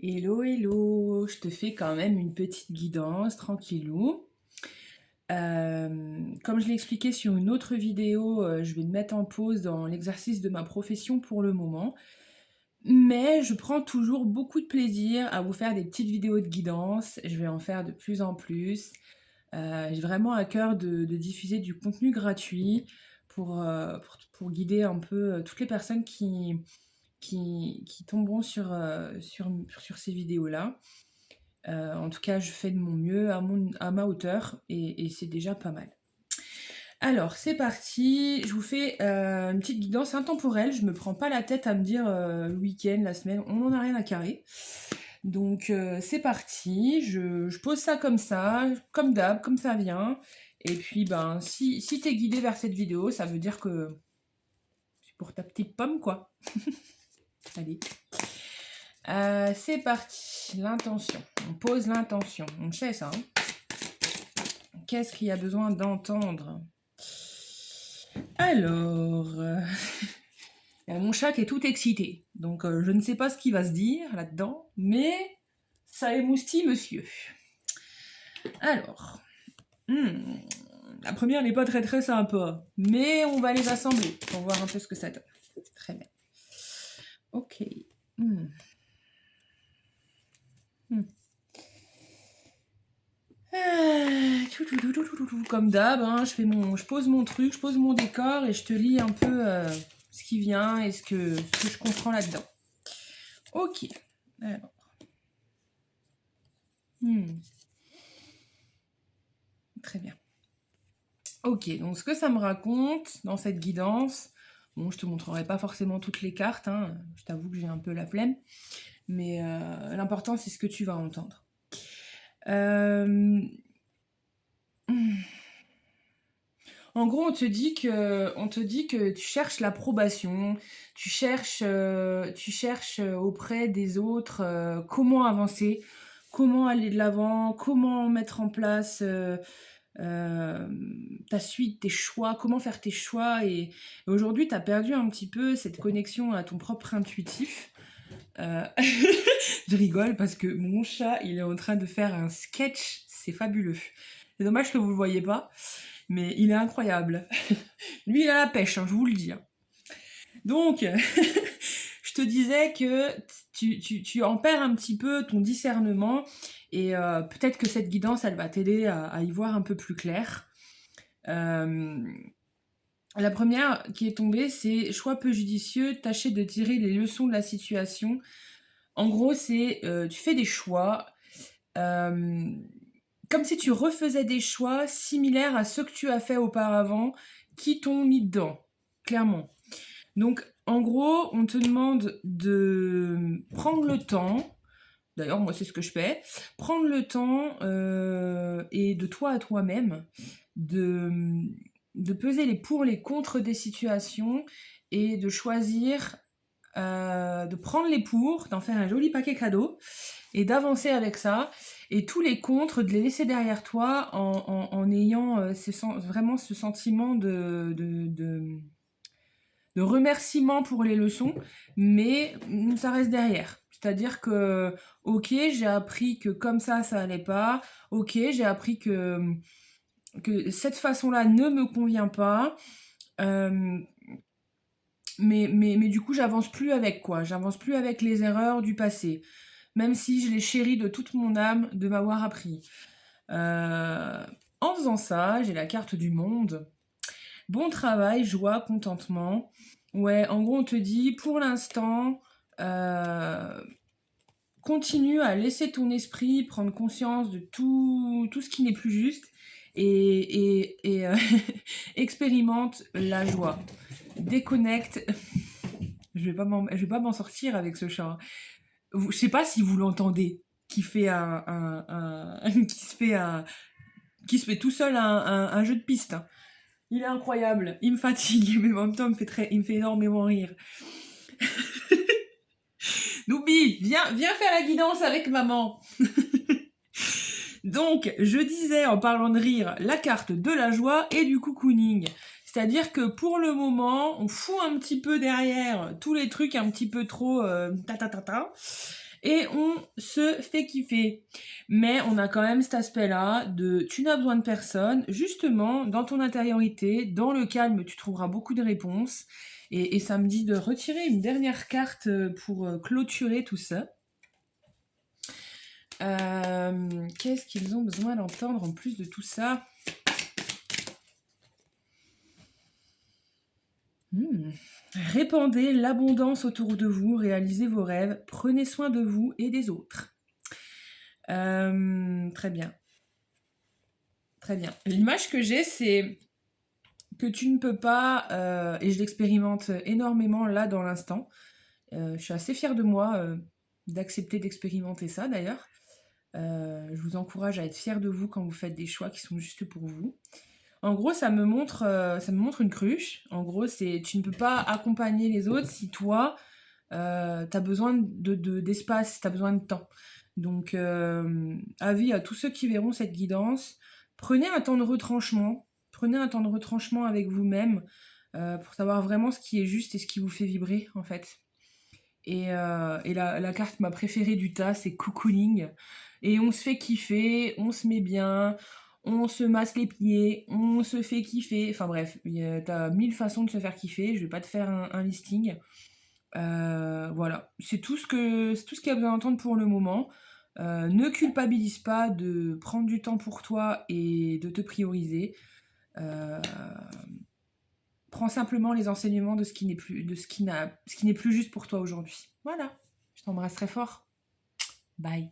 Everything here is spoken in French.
Hello, hello, je te fais quand même une petite guidance, tranquillou. Comme je l'ai expliqué sur une autre vidéo, je vais me mettre en pause dans l'exercice de ma profession pour le moment. Mais je prends toujours beaucoup de plaisir à vous faire des petites vidéos de guidance. Je vais en faire de plus en plus. J'ai vraiment à cœur de diffuser du contenu gratuit pour guider un peu toutes les personnes qui tomberont sur ces vidéos-là. En tout cas, je fais de mon mieux à ma hauteur et c'est déjà pas mal. Alors, c'est parti. Je vous fais une petite guidance intemporelle. Je me prends pas la tête à me dire le week-end, la semaine, on n'en a rien à carrer. Donc, c'est parti. Je pose ça, comme d'hab, comme ça vient. Et puis, ben, si t'es guidé vers cette vidéo, ça veut dire que c'est pour ta petite pomme, quoi. Allez. C'est parti, l'intention. On pose l'intention. On sait ça. Hein. Qu'est-ce qu'il y a besoin d'entendre? Alors, il y a mon chat qui est tout excité. Donc, je ne sais pas ce qu'il va se dire là-dedans, mais ça émoustille monsieur. Alors, la première n'est pas très très sympa, mais on va les assembler pour voir un peu ce que ça donne. Très bien. Ok. Comme d'hab, hein, je pose mon truc, je pose mon décor et je te lis un peu ce qui vient et ce que je comprends là-dedans. Ok. Alors. Très bien. Ok, donc ce que ça me raconte dans cette guidance, bon, je te montrerai pas forcément toutes les cartes, hein, je t'avoue que j'ai un peu la flemme, mais l'important c'est ce que tu vas entendre. En gros, on te dit que tu cherches l'approbation, tu cherches auprès des autres comment avancer, comment aller de l'avant, comment mettre en place ta suite, tes choix, comment faire tes choix. Et aujourd'hui, tu as perdu un petit peu cette connexion à ton propre intuitif. Je rigole parce que mon chat, il est en train de faire un sketch, c'est fabuleux. C'est dommage que vous le voyez pas. Mais il est incroyable. Lui, il a la pêche, hein, je vous le dis. Hein. Donc, je te disais que tu en perds un petit peu ton discernement et peut-être que cette guidance, elle va t'aider à y voir un peu plus clair. La première qui est tombée, c'est choix peu judicieux, tâcher de tirer les leçons de la situation. En gros, c'est tu fais des choix comme si tu refaisais des choix similaires à ceux que tu as fait auparavant qui t'ont mis dedans, clairement. Donc, en gros, on te demande de prendre le temps, d'ailleurs, moi, c'est ce que je fais, prendre le temps et de toi à toi-même de peser les pour, les contre des situations et de choisir de prendre les pour, d'en faire un joli paquet cadeau et d'avancer avec ça et tous les contre de les laisser derrière toi en ayant vraiment ce sentiment de remerciement pour les leçons, mais ça reste derrière. C'est-à-dire que, ok, j'ai appris que comme ça allait pas, ok, j'ai appris que cette façon-là ne me convient pas, mais du coup, j'avance plus avec quoi. J'avance plus avec les erreurs du passé. Même si je les chéris de toute mon âme de m'avoir appris. En faisant ça, j'ai la carte du monde. Bon travail, joie, contentement. Ouais, en gros, on te dit, pour l'instant, continue à laisser ton esprit prendre conscience de tout ce qui n'est plus juste et expérimente la joie. Déconnecte. Je vais pas m'en sortir avec ce chat. Je sais pas si vous l'entendez, qui fait qui se fait tout seul un jeu de piste. Il est incroyable, il me fatigue, mais en même temps il me fait énormément rire. Noubi, viens faire la guidance avec maman. Donc, je disais en parlant de rire, la carte de la joie et du cocooning. C'est-à-dire que pour le moment, on fout un petit peu derrière tous les trucs un petit peu trop ta. et on se fait kiffer. Mais on a quand même cet aspect-là de tu n'as besoin de personne. Justement, dans ton intériorité, dans le calme, tu trouveras beaucoup de réponses. Et ça me dit de retirer une dernière carte pour clôturer tout ça. Qu'est-ce qu'ils ont besoin d'entendre en plus de tout ça? Répandez l'abondance autour de vous, réalisez vos rêves, prenez soin de vous et des autres. Très bien. Très bien. L'image que j'ai, c'est que tu ne peux pas, et je l'expérimente énormément là dans l'instant, je suis assez fière de moi d'accepter d'expérimenter ça d'ailleurs. Je vous encourage à être fière de vous quand vous faites des choix qui sont juste pour vous. En gros, ça me montre une cruche. En gros, c'est tu ne peux pas accompagner les autres si toi, t'as besoin d'espace, t'as besoin de temps. Donc, avis à tous ceux qui verront cette guidance, prenez un temps de retranchement. Prenez un temps de retranchement avec vous-même pour savoir vraiment ce qui est juste et ce qui vous fait vibrer, en fait. Et la carte ma préférée du tas, c'est cocooning. Et on se fait kiffer, on se met bien, on se masse les pieds, on se fait kiffer. Enfin bref, t'as 1000 façons de se faire kiffer. Je vais pas te faire un listing. Voilà, c'est tout ce qu'il y a besoin d'entendre pour le moment. Ne culpabilise pas de prendre du temps pour toi et de te prioriser. Euh, Prends simplement les enseignements de ce qui n'est plus, ce qui n'est plus juste pour toi aujourd'hui. Voilà. Je t'embrasse très fort. Bye.